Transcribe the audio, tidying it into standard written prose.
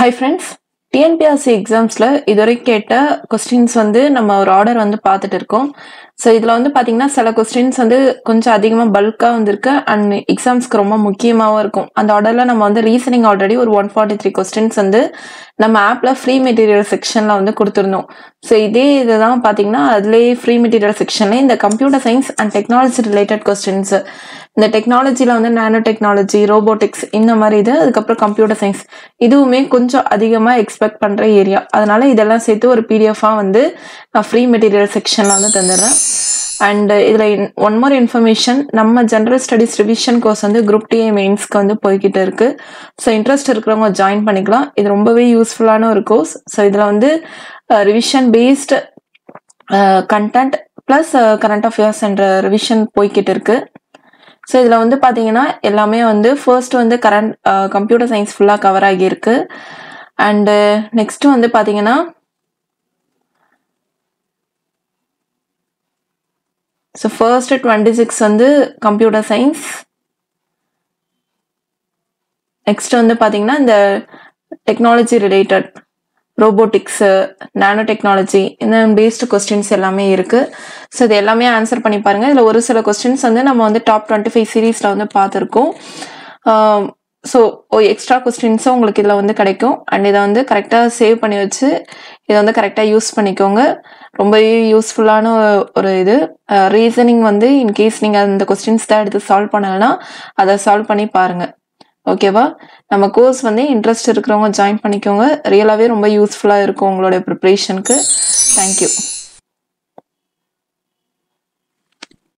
Hi friends, TNPSC எக்ஸாம்ஸ்ல இதுவரை கேட்ட questions வந்து நம்ம ஒரு ஆர்டர் வந்து பார்த்துட்டு இருக்கோம். ஸோ இதில் வந்து பார்த்தீங்கன்னா சில கொஸ்டின்ஸ் வந்து கொஞ்சம் அதிகமாக பல்காக வந்திருக்கு அண்ட் எக்ஸாம்ஸ்க்கு ரொம்ப முக்கியமாகவும் இருக்கும். அந்த ஆர்டரில் நம்ம வந்து ரீசனிங் ஆல்ரெடி ஒரு 143 கொஸ்டின்ஸ் வந்து நம்ம ஆப்பில் ஃப்ரீ மெட்டீரியல் செக்ஷனில் வந்து கொடுத்துருந்தோம். ஸோ இதே இதுதான் பார்த்தீங்கன்னா அதுலேயே ஃப்ரீ மெட்டீரியல் செக்ஷன்லேயே இந்த computer science and technology related questions, இந்த டெக்னாலஜியில் வந்து நானோ டெக்னாலஜி, ரோபோட்டிக்ஸ் இந்த மாதிரி இது, அதுக்கப்புறம் கம்ப்யூட்டர் சயின்ஸ் இதுவுமே கொஞ்சம் அதிகமாக எக்ஸ்பெக்ட் பண்ணுற ஏரியா. அதனால இதெல்லாம் சேர்த்து ஒரு பிடிஎஃபாக வந்து நான் ஃப்ரீ மெட்டீரியல் செக்ஷனில் வந்து தந்துடுறேன். அண்ட் இதில் ஒன் மோர் இன்ஃபர்மேஷன், நம்ம ஜென்ரல் ஸ்டடீஸ் ரிவிஷன் கோர்ஸ் வந்து குரூப் டிஏ மெயின்ஸ்க்கு வந்து போய்கிட்டு இருக்கு. ஸோ இன்ட்ரெஸ்ட் இருக்கிறவங்க ஜாயின் பண்ணிக்கலாம். இது ரொம்பவே யூஸ்ஃபுல்லான ஒரு கோர்ஸ். ஸோ இதில் வந்து revision based content plus current affairs என்ற ரிவிஷன் போய்கிட்டு இருக்கு. ஸோ இதில் வந்து பார்த்தீங்கன்னா எல்லாமே வந்து ஃபர்ஸ்ட் வந்து கம்ப்யூட்டர் சயின்ஸ் ஃபுல்லாக கவர் ஆகியிருக்கு. அண்டு நெக்ஸ்ட்டு வந்து பார்த்தீங்கன்னா ஸோ ஃபர்ஸ்ட் 26 வந்து கம்ப்யூட்டர் சயின்ஸ். நெக்ஸ்ட் வந்து பார்த்தீங்கன்னா இந்த technology related robotics, nano technology இந்த பேஸ்டு கொஸ்டின்ஸ் எல்லாமே இருக்குது. ஸோ இது எல்லாமே ஆன்சர் பண்ணி பாருங்கள். இதில் ஒரு சில கொஸ்டின்ஸ் வந்து நம்ம வந்து டாப் 25 சீரீஸில் வந்து பார்த்துருக்கோம். ஸோ எக்ஸ்ட்ரா கொஸ்டின்ஸும் உங்களுக்கு இதில் வந்து கிடைக்கும். அண்ட் இதை வந்து கரெக்டாக சேவ் பண்ணி வச்சு இதை வந்து கரெக்டாக யூஸ் பண்ணிக்கோங்க. ரொம்பவே யூஸ்ஃபுல்லான ஒரு இது. ரீசனிங் வந்து இன்கேஸ் நீங்கள் அந்த கொஸ்டின்ஸ் தான் எடுத்து சால்வ் பண்ணலைன்னா அதை சால்வ் பண்ணி பாருங்கள். ஓகேவா? நம்ம கோர்ஸ் வந்து இன்ட்ரெஸ்ட் இருக்கிறவங்க ஜாயின் பண்ணிக்கோங்க. ரியலாகவே ரொம்ப யூஸ்ஃபுல்லாக இருக்கும் உங்களுடைய ப்ரிப்ரேஷனுக்கு. தேங்க்யூ.